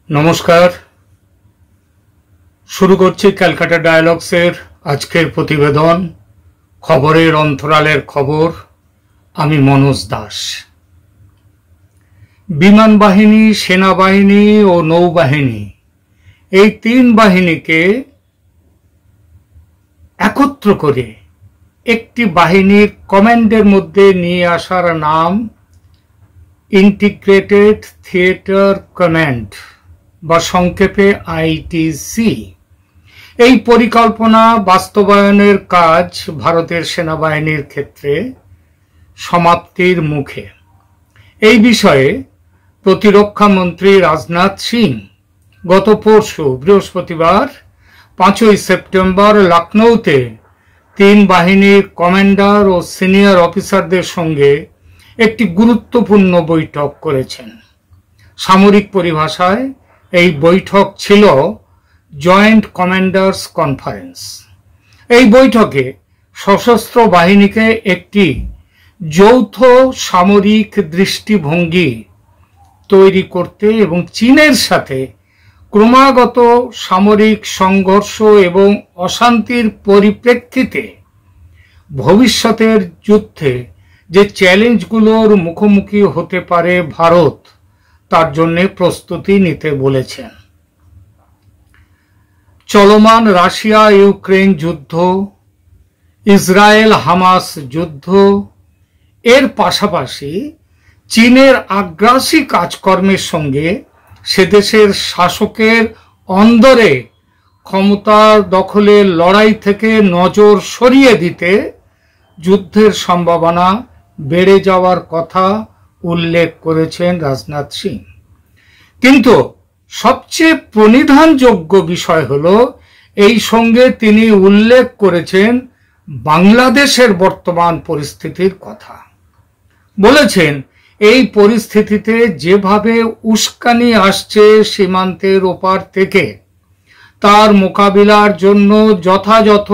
नमस्कार। शुरू करছি ক্যালকাটা ডায়ালগসের আজকের প্রতিবেদন। খবরের অন্তরালের খবর। আমি মনোজ দাস। বিমান বাহিনী, সেনাবাহিনী ও নৌবাহিনী এই তিন বাহিনীকে একত্র করে একটি বাহিনীর কমান্ডের মধ্যে নিয়ে আসার নাম ইন্টিগ্রেটেড থিয়েটার কমান্ড বা সংক্ষেপে আইটিসি। এই পরিকল্পনা বাস্তবায়নের কাজ ভারতের সেনাবাহিনীর ক্ষেত্রে সমাপ্তির মুখে। এই বিষয়ে প্রতিরক্ষা মন্ত্রী রাজনাথ সিং গত পরশু বৃহস্পতিবার 5 সেপ্টেম্বর লখনৌতে তিন বাহিনীর কমান্ডার ও সিনিয়র অফিসারদের সঙ্গে একটি গুরুত্বপূর্ণ বৈঠক করেছেন। সামরিক পরিভাষায় এই বৈঠক ছিল জয়েন্ট কমান্ডার্স কনফারেন্স। এই বৈঠকে সশস্ত্র বাহিনীকে একটি যৌথ সামরিক দৃষ্টিভঙ্গি তৈরি করতে এবং চীনের সাথে ক্রমাগত সামরিক সংঘর্ষ এবং অশান্তির পরিপ্রেক্ষিতে ভবিষ্যতের যুদ্ধে যে চ্যালেঞ্জগুলোর মুখোমুখি হতে পারে ভারত, তার জন্য প্রস্তুতি নিতে বলেছেন। চলমান রাশিয়া ইউক্রেন যুদ্ধ, ইসরায়েল হামাস যুদ্ধ, এর পাশাপাশি চীনের আগ্রাসী কাজকর্মের সঙ্গে সেদেশের শাসকের অন্দরে ক্ষমতা দখলের লড়াই থেকে নজর সরিয়ে দিতে যুদ্ধের সম্ভাবনা বেড়ে যাওয়ার কথা উল্লেখ করেছেন রাজনাথ সিং। কিন্তু সবচেয়ে প্রণিধানযোগ্য বিষয় হলো এই সঙ্গে তিনি উল্লেখ করেছেন বাংলাদেশের বর্তমান পরিস্থিতির কথা। বলেছেন এই পরিস্থিতিতে যেভাবে উস্কানি আসছে সীমান্তের ওপার থেকে, তার মোকাবিলার জন্য যথাযথ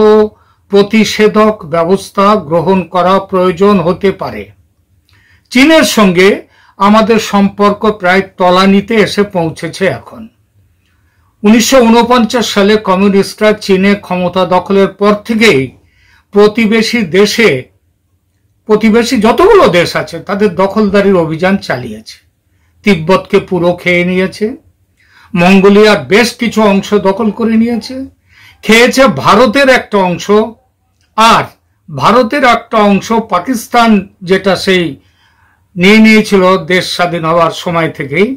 প্রতিষেধক ব্যবস্থা গ্রহণ করা প্রয়োজন হতে পারে। চীনের সঙ্গে আমাদের সম্পর্ক প্রায় তলানিতে এসে পৌঁছেছে এখন। 1949 সালে কমিউনিস্টরা চীনে ক্ষমতা দখলের পর থেকেই প্রতিবেশী যতগুলো দেশ আছে তাদের দখলদারির অভিযান চালিয়েছে। তিব্বতকে পুরো খেয়ে নিয়েছে, মঙ্গোলিয়ার বেশ কিছু অংশ দখল করে নিয়েছে, খেয়েছে ভারতের একটা অংশ, আর ভারতের একটা অংশ পাকিস্তান যেটা সেই নিয়ে নিয়েছিল দেশ স্বাধীন হওয়ার সময় থেকেই,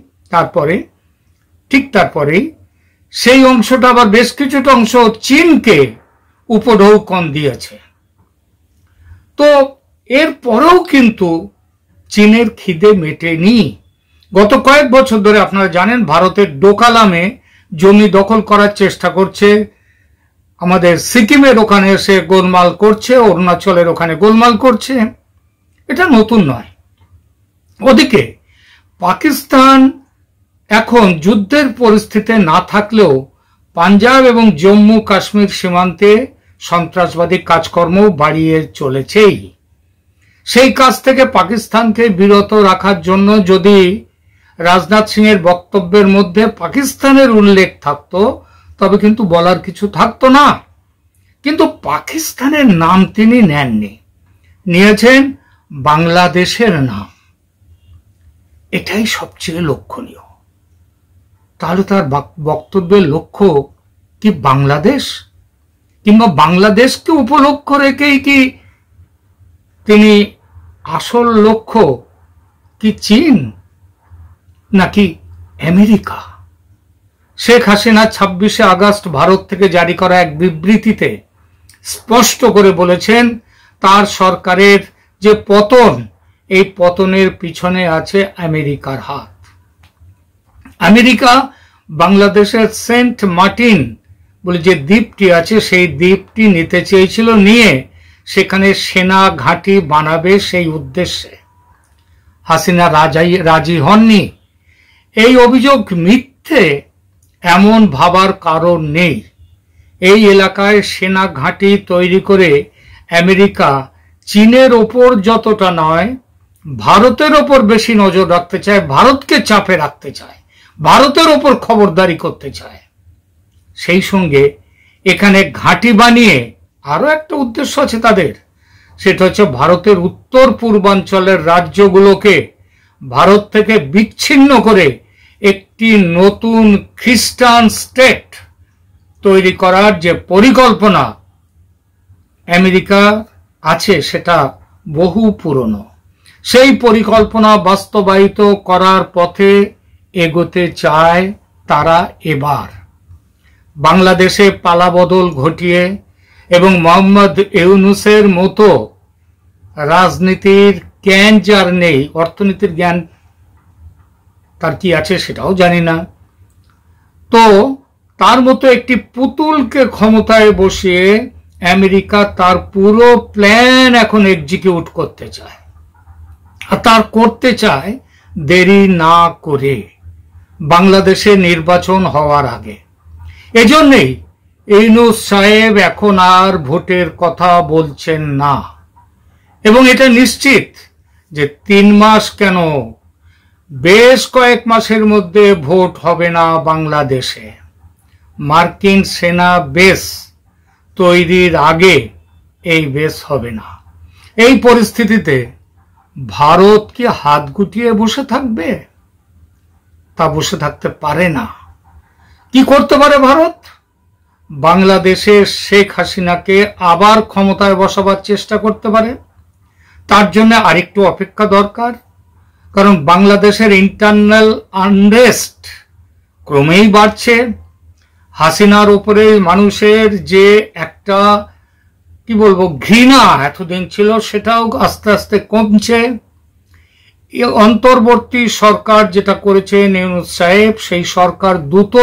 তারপরেই সেই অংশটা আবার বেশ কিছুটা অংশ চীনকে উপঢৌকন দিয়েছে। তো এর পরেও কিন্তু চীনের খিদে মেটেনি। গত কয়েক বছর ধরে আপনারা জানেন ভারতের ডোকালামে জমি দখল করার চেষ্টা করছে, আমাদের সিকিমের ওখানে এসে গোলমাল করছে, অরুণাচলের ওখানে গোলমাল করছে। এটা নতুন নয়। ওদিকে পাকিস্তান এখন যুদ্ধের পরিস্থিতি না থাকলেও পাঞ্জাব এবং জম্মু কাশ্মীর সীমান্তে সন্ত্রাসবাদী কাজকর্ম বাড়িয়ে চলেছেই। সেই কাজ থেকে পাকিস্তানকে বিরত রাখার জন্য যদি রাজনাথ সিং এর বক্তব্যের মধ্যে পাকিস্তানের উল্লেখ থাকতো তবে কিন্তু বলার কিছু থাকতো না। কিন্তু পাকিস্তানের নাম তিনি নেননি, নিয়েছেন বাংলাদেশের নাম। এটাই সবচেয়ে লক্ষণীয়। তাহলে তার বক্তব্যের লক্ষ্য কি বাংলাদেশ, কিংবা বাংলাদেশকে উপলক্ষ্য রেখেই কি তিনি আসল লক্ষ্য কি চীন নাকি আমেরিকা? শেখ হাসিনা 26 আগস্ট ভারত থেকে জারি করা এক বিবৃতিতে স্পষ্ট করে বলেছেন তার সরকারের যে পতন, এই পতনের পিছনে আছে আমেরিকার হাত। আমেরিকা বাংলাদেশের সেন্ট মার্টিন বলে যে দ্বীপটি আছে সেই দ্বীপটি নিতে চেয়েছিল, নিয়ে সেখানে সেনা ঘাঁটি বানাবে সেই উদ্দেশ্যে। হাসিনা রাজি হননি। এই অভিযোগ মিথ্যে এমন ভাবার কারণ নেই। এই এলাকায় সেনা ঘাঁটি তৈরি করে আমেরিকা চীনের ওপর যতটা নয় ভারতের ওপর বেশি নজর রাখতে চায়, ভারতকে চাপে রাখতে চায়। ভারতের ওপর খবরদারি করতে চায়। সেই সঙ্গে এখানে ঘাঁটি বানিয়ে আরো একটা উদ্দেশ্য আছে তাদের, সেটা হচ্ছে ভারতের উত্তর পূর্বাঞ্চলের রাজ্যগুলোকে ভারত থেকে বিচ্ছিন্ন করে একটি নতুন খ্রিস্টান স্টেট তৈরি করার যে পরিকল্পনা আমেরিকার আছে সেটা বহু পুরনো। সেই পরিকল্পনা বাস্তবায়িত করার পথে এগোতে চায় তারা এবার। বাংলাদেশে পালাবদল ঘটিয়ে এবং মোহাম্মদ ইউনূসের মতো রাজনীতির জ্ঞান যার নেই, অর্থনীতির জ্ঞান তার কি আছে সেটাও জানি না, তো তার মতো একটি পুতুলকে ক্ষমতায় বসিয়ে আমেরিকা তার পুরো প্ল্যান এখন এক্সিকিউট করতে চায়। আর তার করতে চায় দেরি না করে, বাংলাদেশে নির্বাচন হওয়ার আগে। এজন্যই ইউনূস সাহেব এখন আর ভোটের কথা বলছেন না, এবং এটা নিশ্চিত যে 3 মাস কেন, বেশ কয়েক মাসের মধ্যে ভোট হবে না বাংলাদেশে। মার্কিন সেনা বেস তৈরির আগে এই বেস হবে না। এই পরিস্থিতিতে ভারত কি হাত গুটিয়ে বসে থাকবে? তা বসে থাকতে পারে না। কি করতে পারে ভারত? বাংলাদেশে শেখ হাসিনাকে আবার ক্ষমতায় বসাবার চেষ্টা করতে পারে। তার জন্য আরেকটু অপেক্ষা দরকার, কারণ বাংলাদেশের ইন্টারনাল আনরেস্ট ক্রমেই বাড়ছে। হাসিনার উপরে মানুষের যে একটা কি বলবো ঘৃণা এতদিন ছিল, সেটাও আস্তে আস্তে কমছে। অন্তর্বর্তী সরকার যেটা করেছে ইউনূস সাহেব, সেই সরকার দ্রুত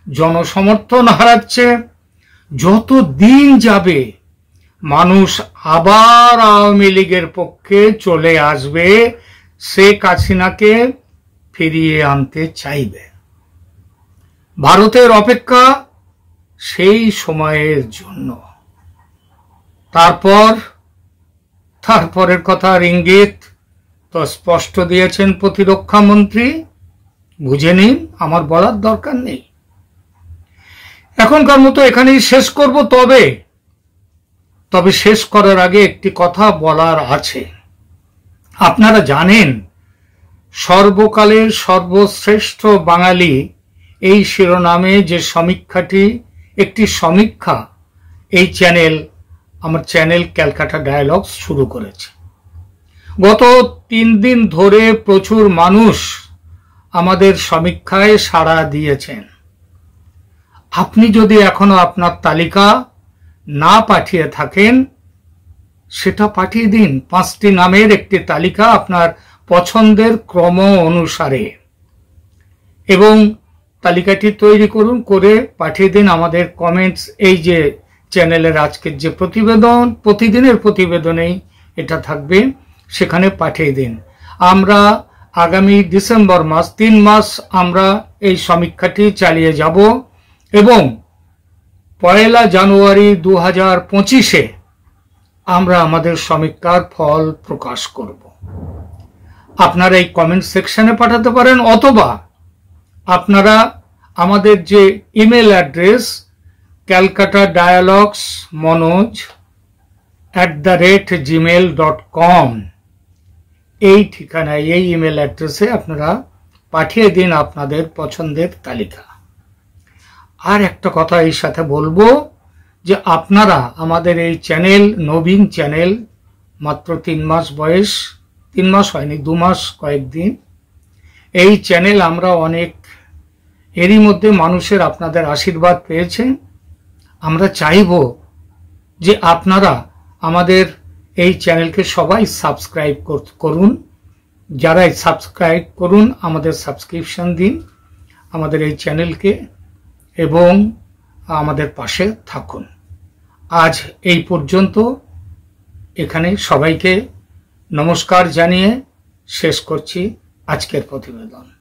জনসমর্থন হারাচ্ছে। যত দিন যাবে মানুষ আবার আওয়ামী লীগের পক্ষে চলে আসবে, শেখ হাসিনাকে ফিরিয়ে আনতে চাইবে। ভারতের অপেক্ষা সেই সময়ের জন্য। তারপরের কথার ইঙ্গিত তো স্পষ্ট দিয়েছেন প্রতিরক্ষা মন্ত্রী, বুঝে নিন, আমার বলার দরকার নেই। এখনকার মতো এখানেই শেষ করব। তবে শেষ করার আগে একটি কথা বলার আছে। আপনারা জানেন সর্বকালের সর্বশ্রেষ্ঠ বাঙালি এই শিরোনামে যে সমীক্ষাটি, একটি সমীক্ষা এই আমার চ্যানেল ক্যালকাটা ডায়ালগস শুরু করেছে। গত 3 দিন ধরে প্রচুর মানুষ আমাদের সমীক্ষায় সাড়া দিয়েছেন। আপনি যদি এখনো আপনার তালিকা না পাঠিয়ে থাকেন, সেটা পাঠিয়ে দিন। 5টি নামের একটি তালিকা আপনার পছন্দের ক্রম অনুসারে, এবং তালিকাটি তৈরি করুন, করে পাঠিয়ে দিন আমাদের কমেন্টস। এই যে চ্যানেলের আজকের যে প্রতিবেদন, প্রতিদিনের প্রতিবেদনেই এটা থাকবে, সেখানে পাঠিয়ে দিন। আমরা আগামী ডিসেম্বর মাস 3 মাস আমরা এই সমীক্ষাটি চালিয়ে যাব, এবং 1 জানুয়ারি 2025-এ আমরা আমাদের সমীক্ষার ফল প্রকাশ করব। আপনারা এই কমেন্ট সেকশনে পাঠাতে পারেন, অথবা আপনারা আমাদের যে ইমেল অ্যাড্রেস calcatadialogsmanoj@gmail.com, এই ঠিকানায়, এই ইমেল অ্যাড্রেসে আপনারা পাঠিয়ে দিন আপনাদের পছন্দের তালিকা। আর একটা কথা এই সাথে বলবো যে আপনারা আমাদের এই চ্যানেল, নবীন চ্যানেল, মাত্র 3 মাস বয়স, 3 মাস হয়নি, 2 মাস কয়েকদিন, এই চ্যানেল আমরা অনেক এরই মধ্যে মানুষের আপনাদের আশীর্বাদ পেয়েছে। আমরা চাইব যে আপনারা আমাদের এই চ্যানেলকে সবাই সাবস্ক্রাইব করুন। যারা সাবস্ক্রাইব করুন, আমাদের সাবস্ক্রিপশন দিন আমাদের এই চ্যানেলকে, এবং আমাদের পাশে থাকুন। আজ এই পর্যন্ত। এখানে সবাইকে নমস্কার জানিয়ে শেষ করছি আজকের প্রতিবেদন।